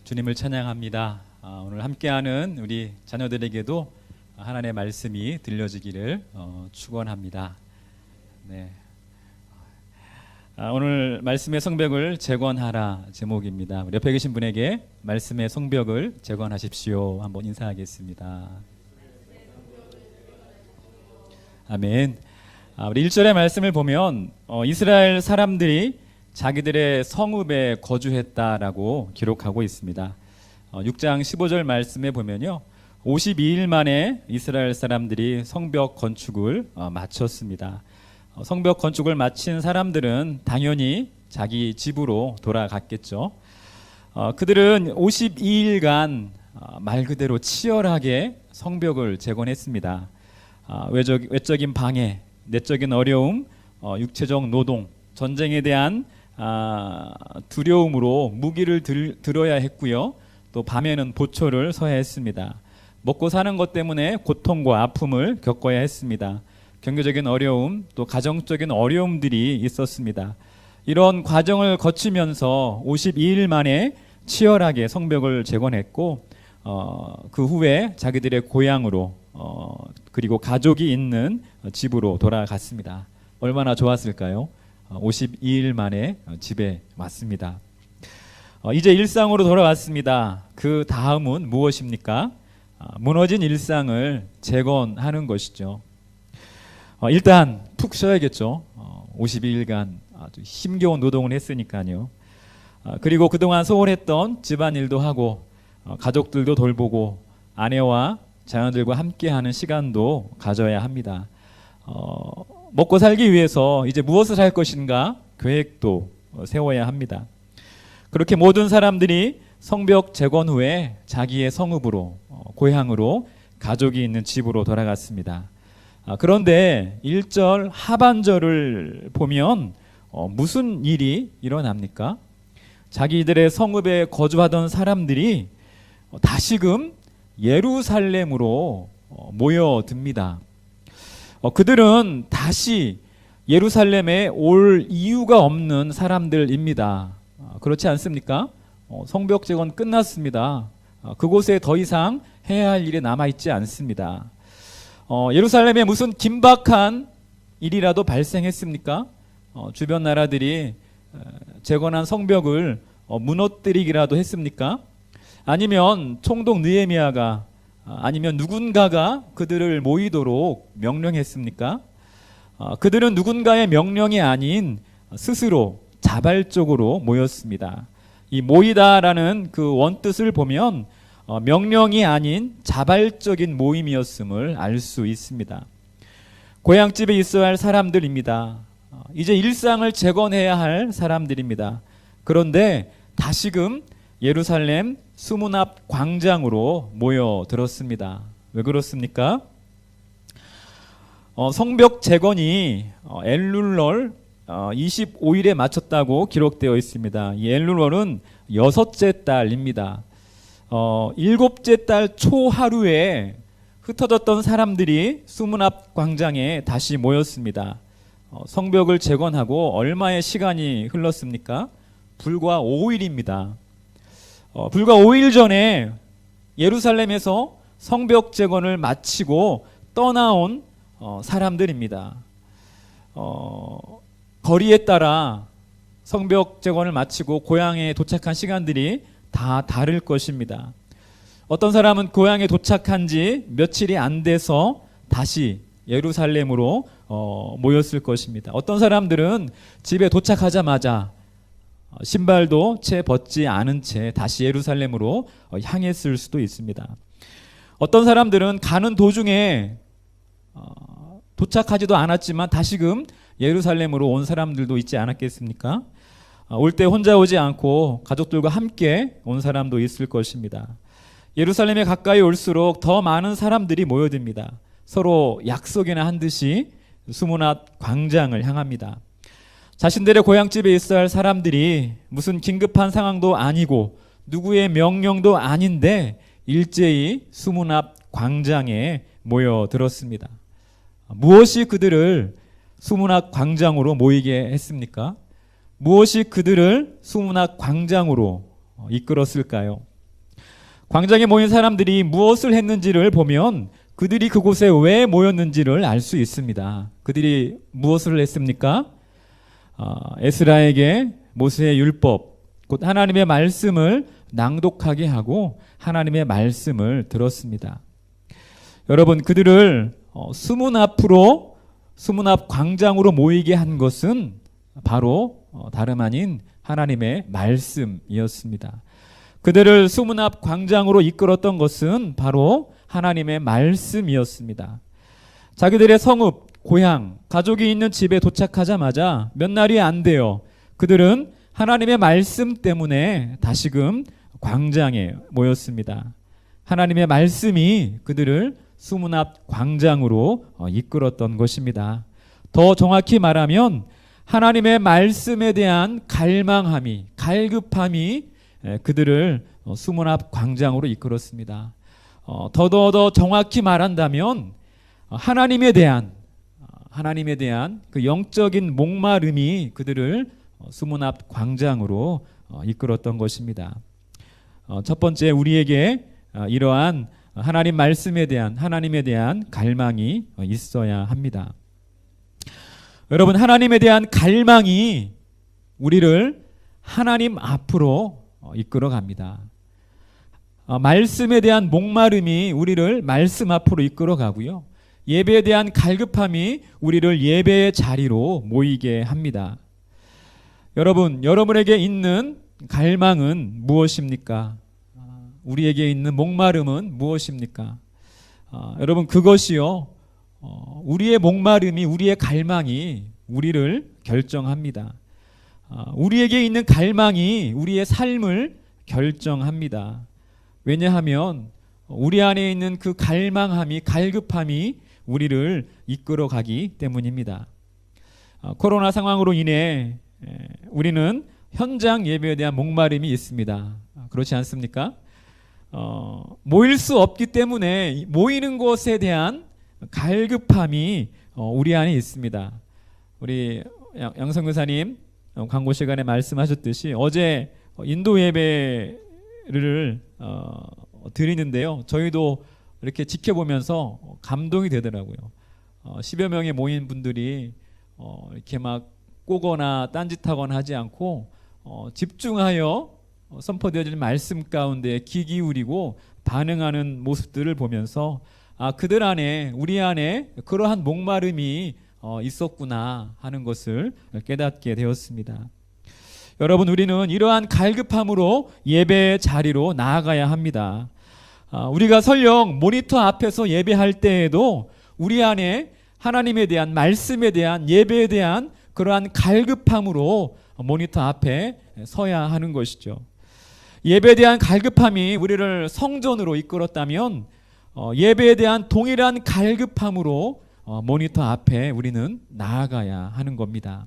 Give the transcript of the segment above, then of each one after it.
주님을 찬양합니다. 오늘 함께하는 우리 자녀들에게도 하나님의 말씀이 들려지기를 축원합니다. 네. 오늘 말씀의 성벽을 재건하라 제목입니다. 우리 옆에 계신 분에게 말씀의 성벽을 재건하십시오. 한번 인사하겠습니다. 아멘. 우리 1절의 말씀을 보면 이스라엘 사람들이 자기들의 성읍에 거주했다라고 기록하고 있습니다. 6장 15절 말씀에 보면요, 52일 만에 이스라엘 사람들이 성벽 건축을 마쳤습니다. 성벽 건축을 마친 사람들은 당연히 자기 집으로 돌아갔겠죠. 그들은 52일간 말 그대로 치열하게 성벽을 재건했습니다. 외적인 방해, 내적인 어려움, 육체적 노동, 전쟁에 대한 두려움으로 무기를 들어야 했고요. 또 밤에는 보초를 서야 했습니다. 먹고 사는 것 때문에 고통과 아픔을 겪어야 했습니다. 경제적인 어려움, 또 가정적인 어려움들이 있었습니다. 이런 과정을 거치면서 52일 만에 치열하게 성벽을 재건했고 그 후에 자기들의 고향으로 그리고 가족이 있는 집으로 돌아갔습니다. 얼마나 좋았을까요? 52일 만에 집에 왔습니다. 이제 일상으로 돌아왔습니다. 그 다음은 무엇입니까? 무너진 일상을 재건하는 것이죠. 일단 푹 쉬어야겠죠. 52일간 아주 힘겨운 노동을 했으니까요. 그리고 그동안 소홀했던 집안일도 하고 가족들도 돌보고 아내와 자녀들과 함께하는 시간도 가져야 합니다. 먹고 살기 위해서 이제 무엇을 할 것인가 계획도 세워야 합니다. 그렇게 모든 사람들이 성벽 재건 후에 자기의 성읍으로, 고향으로, 가족이 있는 집으로 돌아갔습니다. 그런데 1절 하반절을 보면 무슨 일이 일어납니까? 자기들의 성읍에 거주하던 사람들이 다시금 예루살렘으로 모여듭니다. 그들은 다시 예루살렘에 올 이유가 없는 사람들입니다. 그렇지 않습니까? 성벽 재건 끝났습니다. 그곳에 더 이상 해야 할 일이 남아있지 않습니다. 예루살렘에 무슨 긴박한 일이라도 발생했습니까? 주변 나라들이 재건한 성벽을 무너뜨리기라도 했습니까? 아니면 총독 느헤미야가 아니면 누군가가 그들을 모이도록 명령했습니까? 그들은 누군가의 명령이 아닌 스스로 자발적으로 모였습니다. 이 모이다라는 그 원뜻을 보면 명령이 아닌 자발적인 모임이었음을 알 수 있습니다. 고향집에 있어야 할 사람들입니다. 이제 일상을 재건해야 할 사람들입니다. 그런데 다시금 예루살렘 수문 앞 광장으로 모여들었습니다. 왜 그렇습니까? 성벽 재건이 엘룰월 25일에 마쳤다고 기록되어 있습니다. 이 엘룰월은 6째 달입니다. 7째 달 초하루에 흩어졌던 사람들이 수문 앞 광장에 다시 모였습니다. 성벽을 재건하고 얼마의 시간이 흘렀습니까? 불과 5일입니다. 불과 5일 전에 예루살렘에서 성벽 재건을 마치고 떠나온 사람들입니다. 거리에 따라 성벽 재건을 마치고 고향에 도착한 시간들이 다 다를 것입니다. 어떤 사람은 고향에 도착한 지 며칠이 안 돼서 다시 예루살렘으로 모였을 것입니다. 어떤 사람들은 집에 도착하자마자 신발도 채 벗지 않은 채 다시 예루살렘으로 향했을 수도 있습니다. 어떤 사람들은 가는 도중에 도착하지도 않았지만 다시금 예루살렘으로 온 사람들도 있지 않았겠습니까? 올 때 혼자 오지 않고 가족들과 함께 온 사람도 있을 것입니다. 예루살렘에 가까이 올수록 더 많은 사람들이 모여듭니다. 서로 약속이나 한 듯이 수문 앞 광장을 향합니다. 자신들의 고향집에 있어야 할 사람들이 무슨 긴급한 상황도 아니고 누구의 명령도 아닌데 일제히 수문 앞 광장에 모여들었습니다. 무엇이 그들을 수문 앞 광장으로 모이게 했습니까? 무엇이 그들을 수문 앞 광장으로 이끌었을까요? 광장에 모인 사람들이 무엇을 했는지를 보면 그들이 그곳에 왜 모였는지를 알 수 있습니다. 그들이 무엇을 했습니까? 에스라에게 모세의 율법, 곧 하나님의 말씀을 낭독하게 하고 하나님의 말씀을 들었습니다. 여러분, 그들을 수문 앞으로, 수문 앞 광장으로 모이게 한 것은 바로 다름 아닌 하나님의 말씀이었습니다. 그들을 수문 앞 광장으로 이끌었던 것은 바로 하나님의 말씀이었습니다. 자기들의 성읍, 고향, 가족이 있는 집에 도착하자마자 몇 날이 안 돼요. 그들은 하나님의 말씀 때문에 다시금 광장에 모였습니다. 하나님의 말씀이 그들을 수문 앞 광장으로 이끌었던 것입니다. 더 정확히 말하면 하나님의 말씀에 대한 갈망함이, 갈급함이 그들을 수문 앞 광장으로 이끌었습니다. 더 정확히 말한다면 하나님에 대한 그 영적인 목마름이 그들을 수문 앞 광장으로 이끌었던 것입니다. 첫 번째, 우리에게 이러한 하나님 말씀에 대한, 하나님에 대한 갈망이 있어야 합니다. 여러분, 하나님에 대한 갈망이 우리를 하나님 앞으로 이끌어 갑니다. 말씀에 대한 목마름이 우리를 말씀 앞으로 이끌어 가고요. 예배에 대한 갈급함이 우리를 예배의 자리로 모이게 합니다. 여러분, 여러분에게 있는 갈망은 무엇입니까? 우리에게 있는 목마름은 무엇입니까? 여러분, 그것이요, 우리의 목마름이, 우리의 갈망이 우리를 결정합니다. 우리에게 있는 갈망이 우리의 삶을 결정합니다. 왜냐하면 우리 안에 있는 그 갈망함이, 갈급함이 우리를 이끌어 가기 때문입니다. 코로나 상황으로 인해 우리는 현장 예배에 대한 목마름이 있습니다. 그렇지 않습니까? 모일 수 없기 때문에 모이는 것에 대한 갈급함이 우리 안에 있습니다. 우리 양성교사님 광고 시간에 말씀하셨듯이 어제 인도 예배를 드리는데요. 저희도 이렇게 지켜보면서 감동이 되더라고요. 10여 명의 모인 분들이 이렇게 막 꼬거나 딴짓하거나 하지 않고 집중하여 선포되어진 말씀 가운데 귀 기울이고 반응하는 모습들을 보면서 그들 안에, 우리 안에 그러한 목마름이 있었구나 하는 것을 깨닫게 되었습니다. 여러분, 우리는 이러한 갈급함으로 예배의 자리로 나아가야 합니다. 우리가 설령 모니터 앞에서 예배할 때에도 우리 안에 하나님에 대한, 말씀에 대한, 예배에 대한 그러한 갈급함으로 모니터 앞에 서야 하는 것이죠. 예배에 대한 갈급함이 우리를 성전으로 이끌었다면 예배에 대한 동일한 갈급함으로 모니터 앞에 우리는 나아가야 하는 겁니다.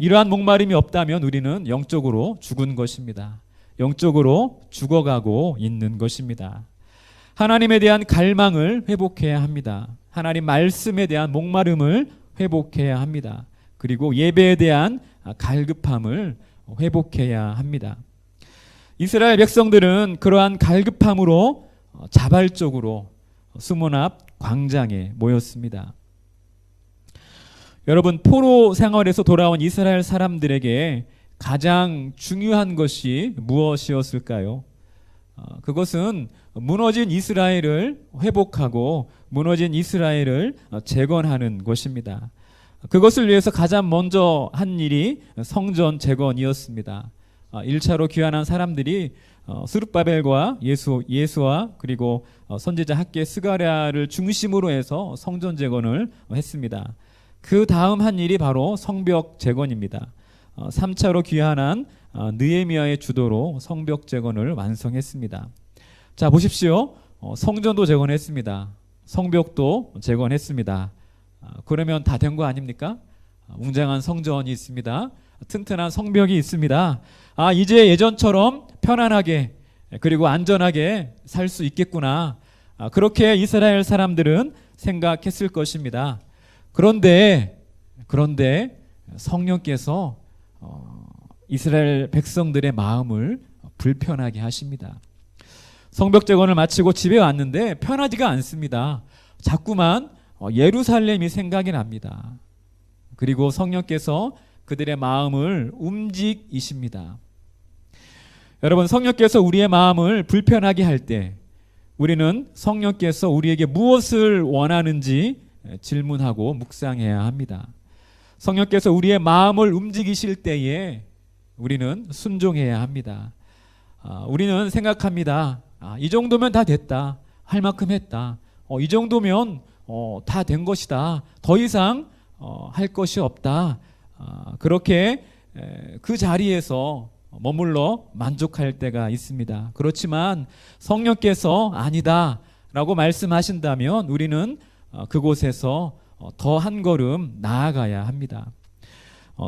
이러한 목마름이 없다면 우리는 영적으로 죽은 것입니다. 영적으로 죽어가고 있는 것입니다. 하나님에 대한 갈망을 회복해야 합니다. 하나님 말씀에 대한 목마름을 회복해야 합니다. 그리고 예배에 대한 갈급함을 회복해야 합니다. 이스라엘 백성들은 그러한 갈급함으로 자발적으로 수문 앞 광장에 모였습니다. 여러분, 포로 생활에서 돌아온 이스라엘 사람들에게 가장 중요한 것이 무엇이었을까요? 그것은 무너진 이스라엘을 회복하고 무너진 이스라엘을 재건하는 것입니다. 그것을 위해서 가장 먼저 한 일이 성전 재건이었습니다. 1차로 귀환한 사람들이 스룹바벨과 예수와 그리고 선지자 학계 스가랴를 중심으로 해서 성전 재건을 했습니다. 그 다음 한 일이 바로 성벽 재건입니다. 3차로 귀환한 느헤미야의 주도로 성벽 재건을 완성했습니다. 자, 보십시오. 성전도 재건했습니다. 성벽도 재건했습니다. 그러면 다 된 거 아닙니까? 웅장한 성전이 있습니다. 튼튼한 성벽이 있습니다. 이제 예전처럼 편안하게 그리고 안전하게 살 수 있겠구나. 그렇게 이스라엘 사람들은 생각했을 것입니다. 그런데 성령께서 이스라엘 백성들의 마음을 불편하게 하십니다. 성벽 재건을 마치고 집에 왔는데 편하지가 않습니다. 자꾸만 예루살렘이 생각이 납니다. 그리고 성령께서 그들의 마음을 움직이십니다. 여러분, 성령께서 우리의 마음을 불편하게 할 때 우리는 성령께서 우리에게 무엇을 원하는지 질문하고 묵상해야 합니다. 성령께서 우리의 마음을 움직이실 때에 우리는 순종해야 합니다. 우리는 생각합니다. 이 정도면 다 됐다. 할 만큼 했다. 이 정도면 다 된 것이다. 더 이상 할 것이 없다. 그렇게 그 자리에서 머물러 만족할 때가 있습니다. 그렇지만 성령께서 아니다 라고 말씀하신다면 우리는 그곳에서 더 한 걸음 나아가야 합니다.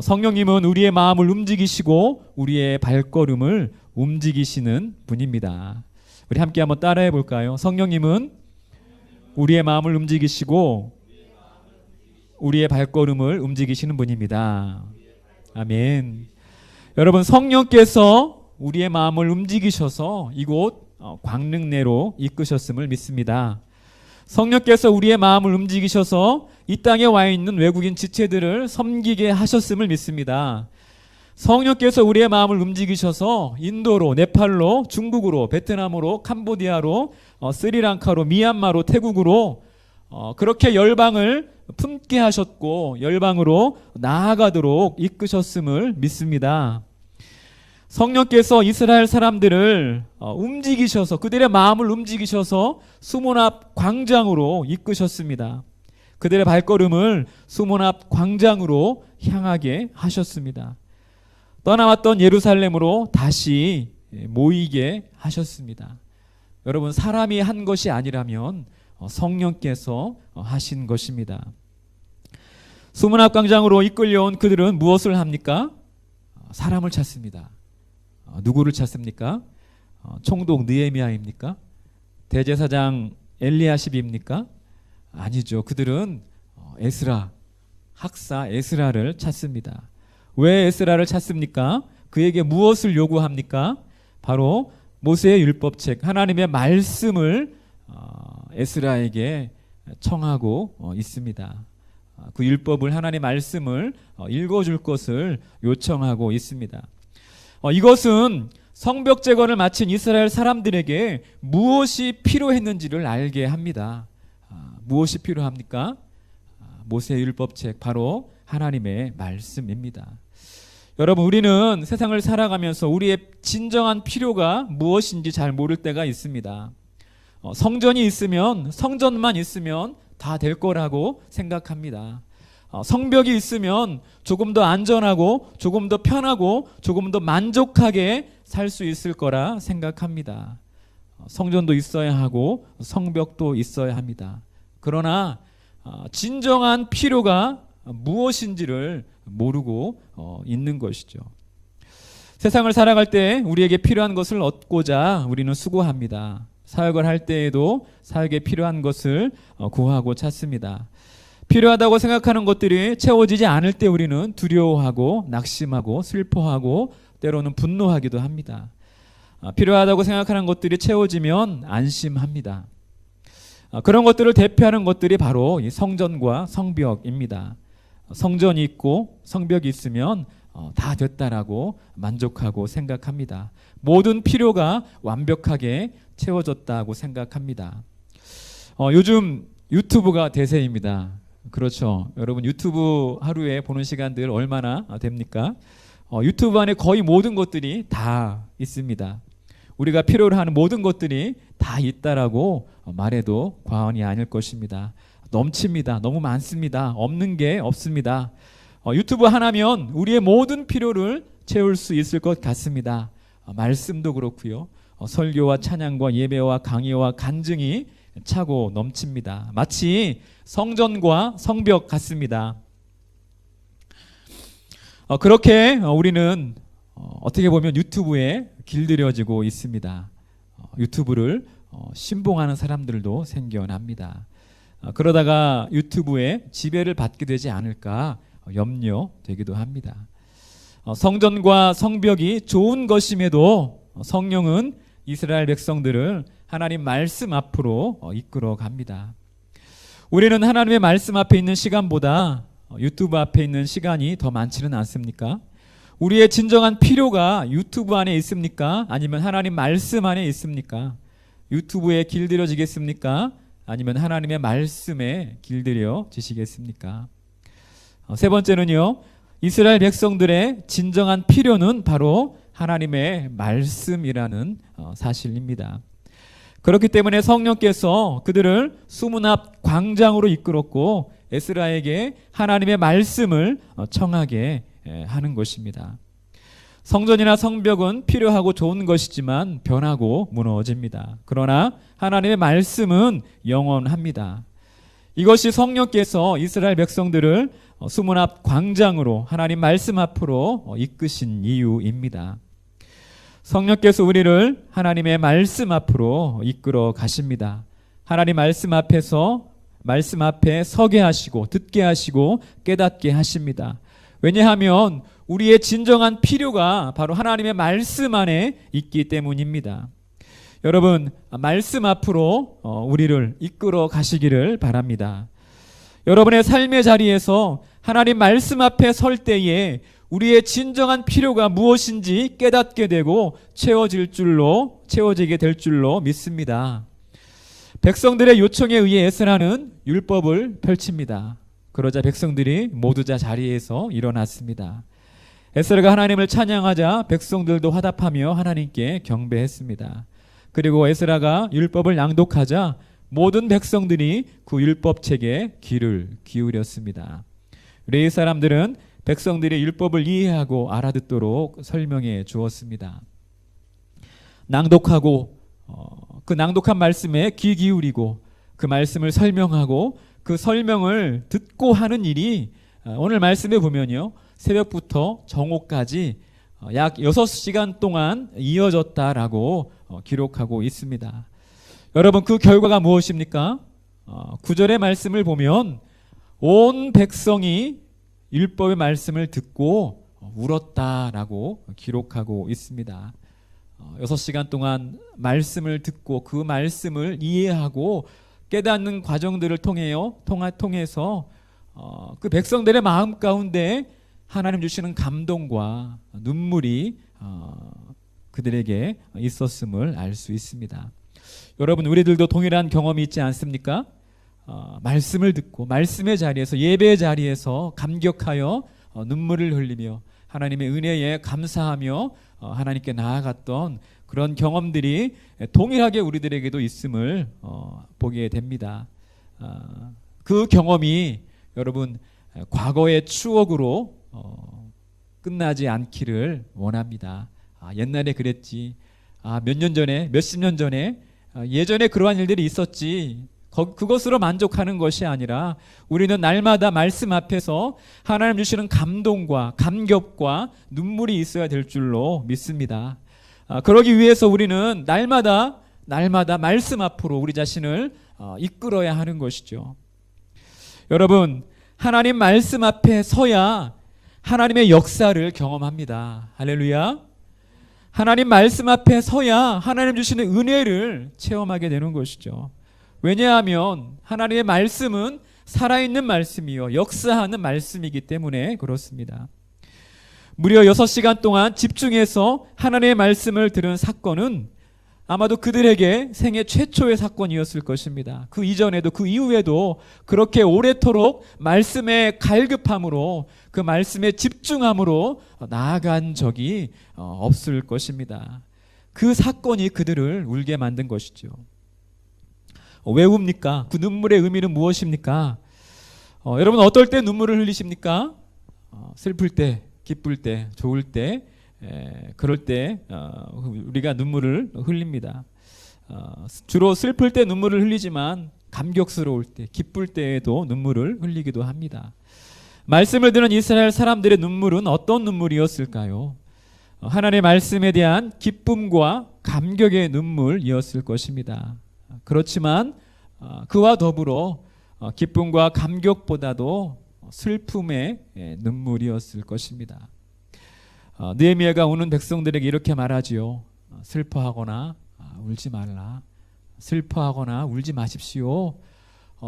성령님은 우리의 마음을 움직이시고 우리의 발걸음을 움직이시는 분입니다. 우리 함께 한번 따라해 볼까요? 성령님은 우리의 마음을 움직이시고 우리의 발걸음을 움직이시는 분입니다. 아멘. 여러분, 성령께서 우리의 마음을 움직이셔서 이곳 광릉내로 이끄셨음을 믿습니다. 성령께서 우리의 마음을 움직이셔서 이 땅에 와 있는 외국인 지체들을 섬기게 하셨음을 믿습니다. 성령께서 우리의 마음을 움직이셔서 인도로, 네팔로, 중국으로, 베트남으로, 캄보디아로, 스리랑카로, 미얀마로, 태국으로 그렇게 열방을 품게 하셨고 열방으로 나아가도록 이끄셨음을 믿습니다. 성령께서 이스라엘 사람들을 움직이셔서 그들의 마음을 움직이셔서 수문 앞 광장으로 이끄셨습니다. 그들의 발걸음을 수문 앞 광장으로 향하게 하셨습니다. 떠나왔던 예루살렘으로 다시 모이게 하셨습니다. 여러분, 사람이 한 것이 아니라면 성령께서 하신 것입니다. 수문 앞 광장으로 이끌려온 그들은 무엇을 합니까? 사람을 찾습니다. 누구를 찾습니까? 총독 느헤미야입니까? 대제사장 엘리야십입니까? 아니죠. 그들은 에스라, 학사 에스라를 찾습니다. 왜 에스라를 찾습니까? 그에게 무엇을 요구합니까? 바로 모세의 율법책, 하나님의 말씀을 에스라에게 청하고 있습니다. 그 율법을, 하나님의 말씀을 읽어줄 것을 요청하고 있습니다. 이것은 성벽 재건을 마친 이스라엘 사람들에게 무엇이 필요했는지를 알게 합니다. 무엇이 필요합니까? 모세의 율법책, 바로 하나님의 말씀입니다. 여러분, 우리는 세상을 살아가면서 우리의 진정한 필요가 무엇인지 잘 모를 때가 있습니다. 성전이 있으면, 성전만 있으면 다 될 거라고 생각합니다. 성벽이 있으면 조금 더 안전하고 조금 더 편하고 조금 더 만족하게 살 수 있을 거라 생각합니다. 성전도 있어야 하고 성벽도 있어야 합니다. 그러나 진정한 필요가 무엇인지를 모르고 있는 것이죠. 세상을 살아갈 때 우리에게 필요한 것을 얻고자 우리는 수고합니다. 사역을 할 때에도 사역에 필요한 것을 구하고 찾습니다. 필요하다고 생각하는 것들이 채워지지 않을 때 우리는 두려워하고 낙심하고 슬퍼하고 때로는 분노하기도 합니다. 필요하다고 생각하는 것들이 채워지면 안심합니다. 그런 것들을 대표하는 것들이 바로 이 성전과 성벽입니다. 성전이 있고 성벽이 있으면 다 됐다라고 만족하고 생각합니다. 모든 필요가 완벽하게 채워졌다고 생각합니다. 요즘 유튜브가 대세입니다. 그렇죠. 여러분, 유튜브 하루에 보는 시간들 얼마나 됩니까? 유튜브 안에 거의 모든 것들이 다 있습니다. 우리가 필요로 하는 모든 것들이 다 있다라고 말해도 과언이 아닐 것입니다. 넘칩니다. 너무 많습니다. 없는 게 없습니다. 유튜브 하나면 우리의 모든 필요를 채울 수 있을 것 같습니다. 말씀도 그렇고요. 설교와 찬양과 예배와 강의와 간증이 차고 넘칩니다. 마치 성전과 성벽 같습니다. 그렇게 우리는 어떻게 보면 유튜브에 길들여지고 있습니다. 유튜브를 신봉하는 사람들도 생겨납니다. 그러다가 유튜브에 지배를 받게 되지 않을까 염려되기도 합니다. 성전과 성벽이 좋은 것임에도 성령은 이스라엘 백성들을 하나님 말씀 앞으로 이끌어 갑니다. 우리는 하나님의 말씀 앞에 있는 시간보다 유튜브 앞에 있는 시간이 더 많지는 않습니까? 우리의 진정한 필요가 유튜브 안에 있습니까? 아니면 하나님 말씀 안에 있습니까? 유튜브에 길들여지겠습니까? 아니면 하나님의 말씀에 길들여지시겠습니까? 세 번째는요, 이스라엘 백성들의 진정한 필요는 바로 하나님의 말씀이라는 사실입니다. 그렇기 때문에 성령께서 그들을 수문 앞 광장으로 이끌었고 에스라에게 하나님의 말씀을 청하게 하는 것입니다. 성전이나 성벽은 필요하고 좋은 것이지만 변하고 무너집니다. 그러나 하나님의 말씀은 영원합니다. 이것이 성령께서 이스라엘 백성들을 수문 앞 광장으로 하나님 말씀 앞으로 이끄신 이유입니다. 성령께서 우리를 하나님의 말씀 앞으로 이끌어 가십니다. 하나님 말씀 앞에서 말씀 앞에 서게 하시고 듣게 하시고 깨닫게 하십니다. 왜냐하면 우리의 진정한 필요가 바로 하나님의 말씀 안에 있기 때문입니다. 여러분, 말씀 앞으로 우리를 이끌어 가시기를 바랍니다. 여러분의 삶의 자리에서 하나님 말씀 앞에 설 때에 우리의 진정한 필요가 무엇인지 깨닫게 되고 채워지게 될 줄로 믿습니다. 백성들의 요청에 의해 에스라는 율법을 펼칩니다. 그러자 백성들이 모두 다 자리에서 일어났습니다. 에스라가 하나님을 찬양하자 백성들도 화답하며 하나님께 경배했습니다. 그리고 에스라가 율법을 낭독하자 모든 백성들이 그 율법책에 귀를 기울였습니다. 레위 사람들은 백성들이 율법을 이해하고 알아듣도록 설명해 주었습니다. 낭독하고 그 낭독한 말씀에 귀 기울이고 그 말씀을 설명하고 그 설명을 듣고 하는 일이 오늘 말씀에 보면요, 새벽부터 정오까지 약 6시간 동안 이어졌다라고 기록하고 있습니다. 여러분, 그 결과가 무엇입니까? 9절의 말씀을 보면 온 백성이 율법의 말씀을 듣고 울었다라고 기록하고 있습니다. 6시간 동안 말씀을 듣고 그 말씀을 이해하고 깨닫는 과정들을 통해서 그 백성들의 마음 가운데 하나님 주시는 감동과 눈물이 그들에게 있었음을 알 수 있습니다. 여러분, 우리들도 동일한 경험이 있지 않습니까? 말씀을 듣고 말씀의 자리에서, 예배의 자리에서 감격하여 눈물을 흘리며 하나님의 은혜에 감사하며 하나님께 나아갔던 그런 경험들이 동일하게 우리들에게도 있음을 보게 됩니다. 그 경험이 여러분 과거의 추억으로 끝나지 않기를 원합니다. 옛날에 그랬지, 몇 년 전에, 몇십 년 전에, 예전에 그러한 일들이 있었지, 그것으로 만족하는 것이 아니라 우리는 날마다 말씀 앞에서 하나님 주시는 감동과 감격과 눈물이 있어야 될 줄로 믿습니다. 그러기 위해서 우리는 날마다 말씀 앞으로 우리 자신을 이끌어야 하는 것이죠. 여러분, 하나님 말씀 앞에 서야 하나님의 역사를 경험합니다. 할렐루야. 하나님 말씀 앞에 서야 하나님 주시는 은혜를 체험하게 되는 것이죠. 왜냐하면 하나님의 말씀은 살아있는 말씀이요 역사하는 말씀이기 때문에 그렇습니다. 무려 6시간 동안 집중해서 하나님의 말씀을 들은 사건은 아마도 그들에게 생애 최초의 사건이었을 것입니다. 그 이전에도 그 이후에도 그렇게 오래도록 말씀에 갈급함으로 그 말씀에 집중함으로 나아간 적이 없을 것입니다. 그 사건이 그들을 울게 만든 것이죠. 왜 웁니까? 그 눈물의 의미는 무엇입니까? 여러분, 어떨 때 눈물을 흘리십니까? 슬플 때, 기쁠 때, 좋을 때, 그럴 때 우리가 눈물을 흘립니다. 주로 슬플 때 눈물을 흘리지만 감격스러울 때, 기쁠 때에도 눈물을 흘리기도 합니다. 말씀을 듣는 이스라엘 사람들의 눈물은 어떤 눈물이었을까요? 하나님의 말씀에 대한 기쁨과 감격의 눈물이었을 것입니다. 그렇지만 그와 더불어 기쁨과 감격보다도 슬픔의 눈물이었을 것입니다. 느헤미야가 우는 백성들에게 이렇게 말하지요. 슬퍼하거나 울지 말라. 슬퍼하거나 울지 마십시오.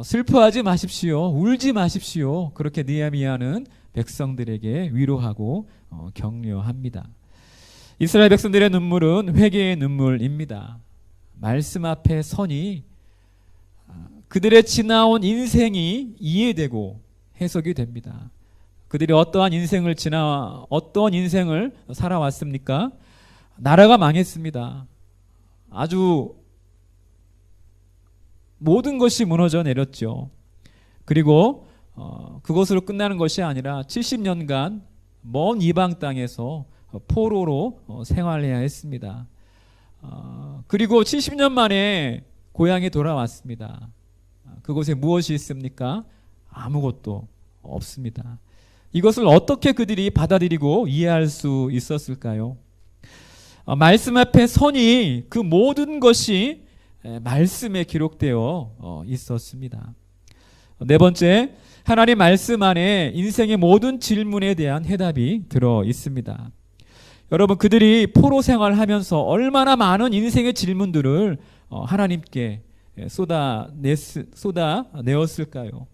슬퍼하지 마십시오. 울지 마십시오. 그렇게 느헤미야는 백성들에게 위로하고 격려합니다. 이스라엘 백성들의 눈물은 회개의 눈물입니다. 말씀 앞에 서니 그들의 지나온 인생이 이해되고 해석이 됩니다. 그들이 어떠한 인생을 살아왔습니까? 나라가 망했습니다. 아주 모든 것이 무너져 내렸죠. 그리고 그것으로 끝나는 것이 아니라 70년간 먼 이방 땅에서 포로로 생활해야 했습니다. 그리고 70년 만에 고향에 돌아왔습니다. 그곳에 무엇이 있습니까? 아무것도 없습니다. 이것을 어떻게 그들이 받아들이고 이해할 수 있었을까요? 말씀 앞에 서니 그 모든 것이 말씀에 기록되어 있었습니다. 네 번째, 하나님 말씀 안에 인생의 모든 질문에 대한 해답이 들어 있습니다. 여러분, 그들이 포로 생활하면서 얼마나 많은 인생의 질문들을 하나님께 쏟아내었을까요?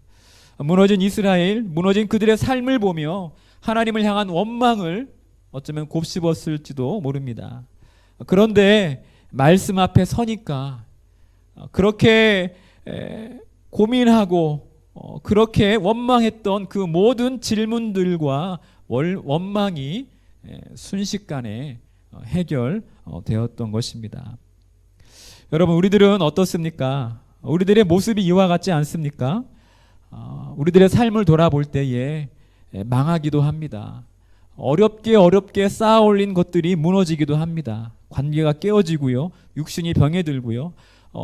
무너진 이스라엘, 무너진 그들의 삶을 보며 하나님을 향한 원망을 어쩌면 곱씹었을지도 모릅니다. 그런데 말씀 앞에 서니까 그렇게 고민하고 그렇게 원망했던 그 모든 질문들과 원망이 순식간에 해결되었던 것입니다. 여러분, 우리들은 어떻습니까? 우리들의 모습이 이와 같지 않습니까? 우리들의 삶을 돌아볼 때에 망하기도 합니다. 어렵게 쌓아 올린 것들이 무너지기도 합니다. 관계가 깨어지고요, 육신이 병에 들고요,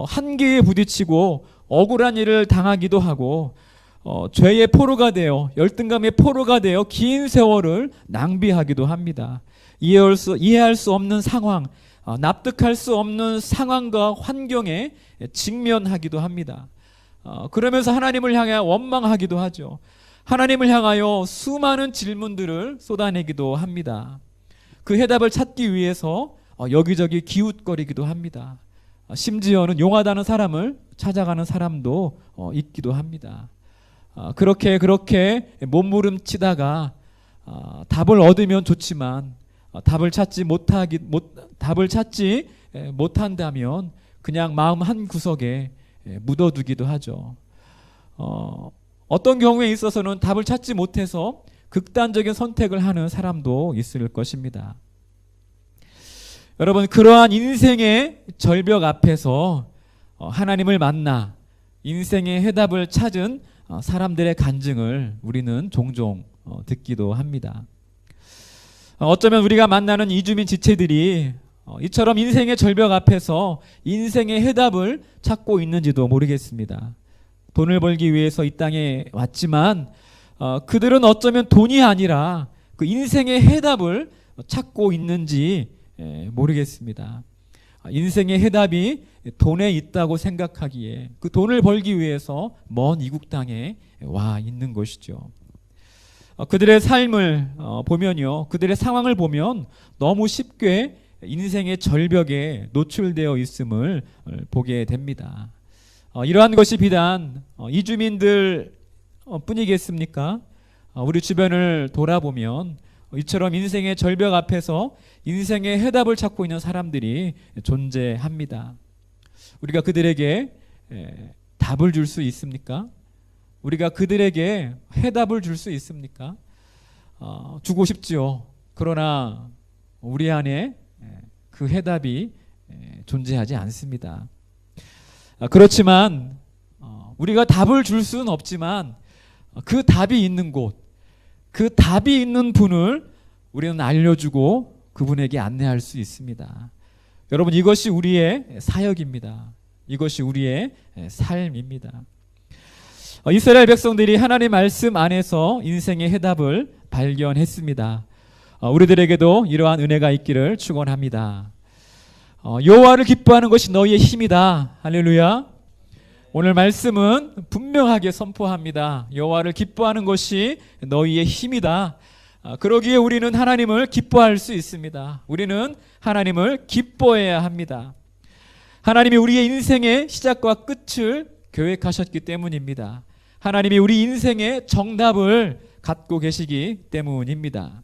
한계에 부딪히고 억울한 일을 당하기도 하고 죄의 포로가 되어, 열등감의 포로가 되어 긴 세월을 낭비하기도 합니다. 이해할 수 없는 상황, 납득할 수 없는 상황과 환경에 직면하기도 합니다. 그러면서 하나님을 향해 원망하기도 하죠. 하나님을 향하여 수많은 질문들을 쏟아내기도 합니다. 그 해답을 찾기 위해서 여기저기 기웃거리기도 합니다. 심지어는 용하다는 사람을 찾아가는 사람도 있기도 합니다. 그렇게 몸부림치다가 답을 얻으면 좋지만 답을 찾지 못한다면 그냥 마음 한 구석에 묻어두기도 하죠. 어떤 경우에 있어서는 답을 찾지 못해서 극단적인 선택을 하는 사람도 있을 것입니다. 여러분, 그러한 인생의 절벽 앞에서 하나님을 만나 인생의 해답을 찾은 사람들의 간증을 우리는 종종 듣기도 합니다. 어쩌면 우리가 만나는 이주민 지체들이 이처럼 인생의 절벽 앞에서 인생의 해답을 찾고 있는지도 모르겠습니다. 돈을 벌기 위해서 이 땅에 왔지만 그들은 어쩌면 돈이 아니라 그 인생의 해답을 찾고 있는지 모르겠습니다. 인생의 해답이 돈에 있다고 생각하기에 그 돈을 벌기 위해서 먼 이국 땅에 와 있는 것이죠. 그들의 삶을 보면요, 그들의 상황을 보면 너무 쉽게 인생의 절벽에 노출되어 있음을 보게 됩니다. 이러한 것이 비단 이주민들 뿐이겠습니까? 우리 주변을 돌아보면 이처럼 인생의 절벽 앞에서 인생의 해답을 찾고 있는 사람들이 존재합니다. 우리가 그들에게 답을 줄 수 있습니까? 우리가 그들에게 해답을 줄 수 있습니까? 주고 싶지요. 그러나 우리 안에 그 해답이 존재하지 않습니다. 그렇지만 우리가 답을 줄 수는 없지만 그 답이 있는 곳, 그 답이 있는 분을 우리는 알려주고 그분에게 안내할 수 있습니다. 여러분, 이것이 우리의 사역입니다. 이것이 우리의 삶입니다. 이스라엘 백성들이 하나님의 말씀 안에서 인생의 해답을 발견했습니다. 우리들에게도 이러한 은혜가 있기를 축원합니다. 여호와를 기뻐하는 것이 너희의 힘이다. 할렐루야. 오늘 말씀은 분명하게 선포합니다. 여호와를 기뻐하는 것이 너희의 힘이다. 그러기에 우리는 하나님을 기뻐할 수 있습니다. 우리는 하나님을 기뻐해야 합니다. 하나님이 우리의 인생의 시작과 끝을 계획하셨기 때문입니다. 하나님이 우리 인생의 정답을 갖고 계시기 때문입니다.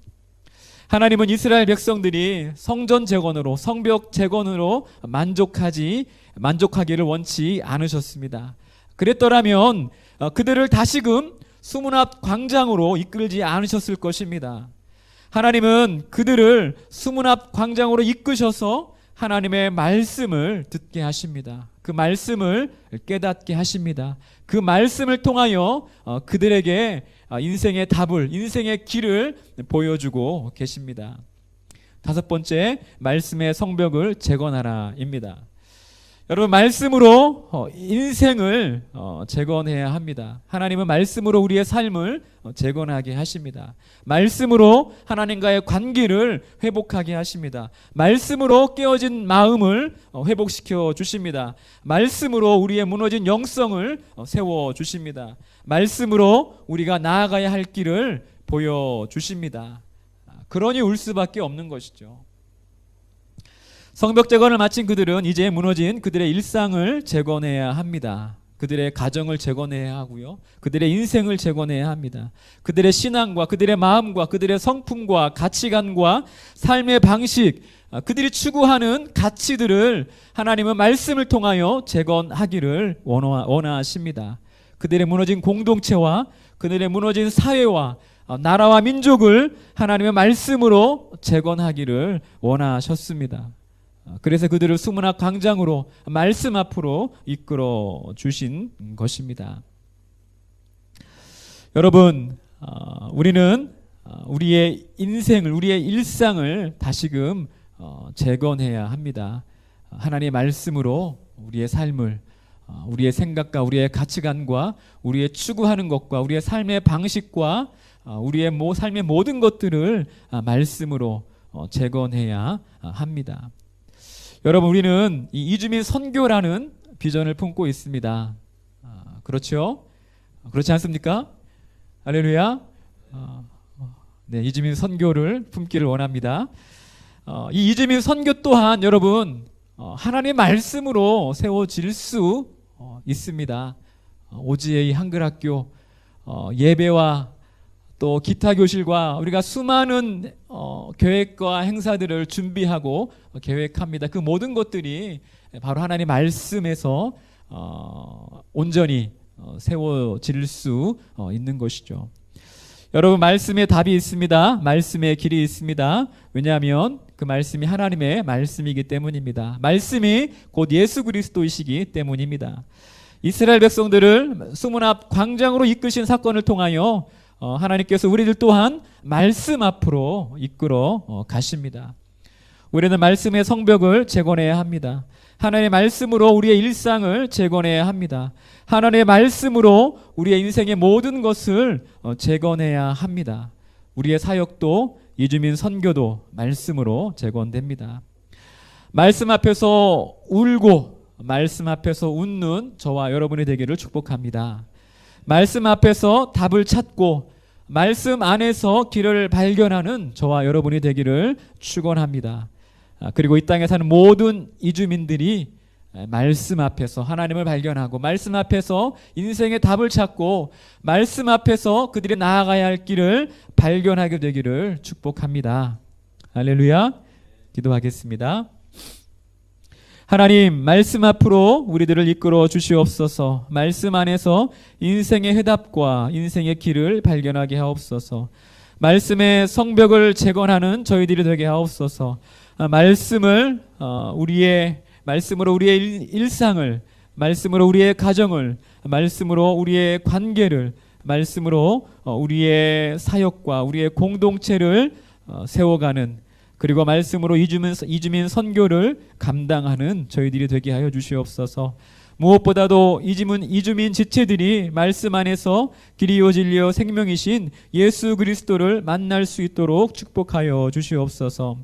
하나님은 이스라엘 백성들이 성전 재건으로, 성벽 재건으로 만족하기를 원치 않으셨습니다. 그랬더라면 그들을 다시금 수문 앞 광장으로 이끌지 않으셨을 것입니다. 하나님은 그들을 수문 앞 광장으로 이끄셔서 하나님의 말씀을 듣게 하십니다. 그 말씀을 깨닫게 하십니다. 그 말씀을 통하여 그들에게 인생의 답을, 인생의 길을 보여주고 계십니다. 다섯 번째, 말씀의 성벽을 재건하라입니다. 여러분, 말씀으로 인생을 재건해야 합니다. 하나님은 말씀으로 우리의 삶을 재건하게 하십니다. 말씀으로 하나님과의 관계를 회복하게 하십니다. 말씀으로 깨어진 마음을 회복시켜 주십니다. 말씀으로 우리의 무너진 영성을 세워 주십니다. 말씀으로 우리가 나아가야 할 길을 보여주십니다. 그러니 울 수밖에 없는 것이죠. 성벽 재건을 마친 그들은 이제 무너진 그들의 일상을 재건해야 합니다. 그들의 가정을 재건해야 하고요. 그들의 인생을 재건해야 합니다. 그들의 신앙과 그들의 마음과 그들의 성품과 가치관과 삶의 방식, 그들이 추구하는 가치들을 하나님은 말씀을 통하여 재건하기를 원하십니다. 그들의 무너진 공동체와 그들의 무너진 사회와 나라와 민족을 하나님의 말씀으로 재건하기를 원하셨습니다. 그래서 그들을 수문 앞 광장으로, 말씀 앞으로 이끌어 주신 것입니다. 여러분, 우리는 우리의 인생을, 우리의 일상을 다시금 재건해야 합니다. 하나님의 말씀으로 우리의 삶을, 우리의 생각과 우리의 가치관과 우리의 추구하는 것과 우리의 삶의 방식과 우리의 삶의 모든 것들을 말씀으로 재건해야 합니다. 여러분, 우리는 이 이주민 선교라는 비전을 품고 있습니다. 그렇죠? 그렇지 않습니까? 할렐루야. 네, 이주민 선교를 품기를 원합니다. 이 이주민 선교 또한 여러분, 하나님의 말씀으로 세워질 수 있습니다. OGA 한글학교 예배와 또 기타 교실과 우리가 수많은 계획과 행사들을 준비하고 계획합니다. 그 모든 것들이 바로 하나님의 말씀에서 온전히 세워질 수 있는 것이죠. 여러분, 말씀에 답이 있습니다. 말씀의 길이 있습니다. 왜냐하면 그 말씀이 하나님의 말씀이기 때문입니다. 말씀이 곧 예수 그리스도이시기 때문입니다. 이스라엘 백성들을 수문 앞 광장으로 이끄신 사건을 통하여 하나님께서 우리들 또한 말씀 앞으로 이끌어 가십니다. 우리는 말씀의 성벽을 재건해야 합니다. 하나님의 말씀으로 우리의 일상을 재건해야 합니다. 하나님의 말씀으로 우리의 인생의 모든 것을 재건해야 합니다. 우리의 사역도, 이주민 선교도 말씀으로 재건됩니다. 말씀 앞에서 울고 말씀 앞에서 웃는 저와 여러분이 되기를 축복합니다. 말씀 앞에서 답을 찾고 말씀 안에서 길을 발견하는 저와 여러분이 되기를 축원합니다. 그리고 이 땅에 사는 모든 이주민들이 말씀 앞에서 하나님을 발견하고 말씀 앞에서 인생의 답을 찾고 말씀 앞에서 그들이 나아가야 할 길을 발견하게 되기를 축복합니다. 할렐루야. 기도하겠습니다. 하나님, 말씀 앞으로 우리들을 이끌어 주시옵소서. 말씀 안에서 인생의 해답과 인생의 길을 발견하게 하옵소서. 말씀의 성벽을 재건하는 저희들이 되게 하옵소서. 말씀으로 우리의 일상을, 말씀으로 우리의 가정을, 말씀으로 우리의 관계를, 말씀으로 우리의 사역과 우리의 공동체를 세워가는, 그리고 말씀으로 이주민 선교를 감당하는 저희들이 되게 하여 주시옵소서. 무엇보다도 이주민 지체들이 말씀 안에서 길이요 진리요 생명이신 예수 그리스도를 만날 수 있도록 축복하여 주시옵소서.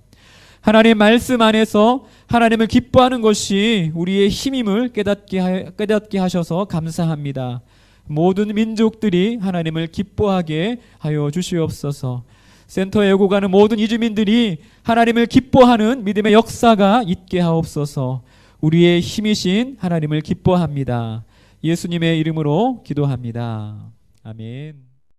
하나님 말씀 안에서 하나님을 기뻐하는 것이 우리의 힘임을 깨닫게 하셔서 감사합니다. 모든 민족들이 하나님을 기뻐하게 하여 주시옵소서. 센터에 오고 가는 모든 이주민들이 하나님을 기뻐하는 믿음의 역사가 있게 하옵소서. 우리의 힘이신 하나님을 기뻐합니다. 예수님의 이름으로 기도합니다. 아멘.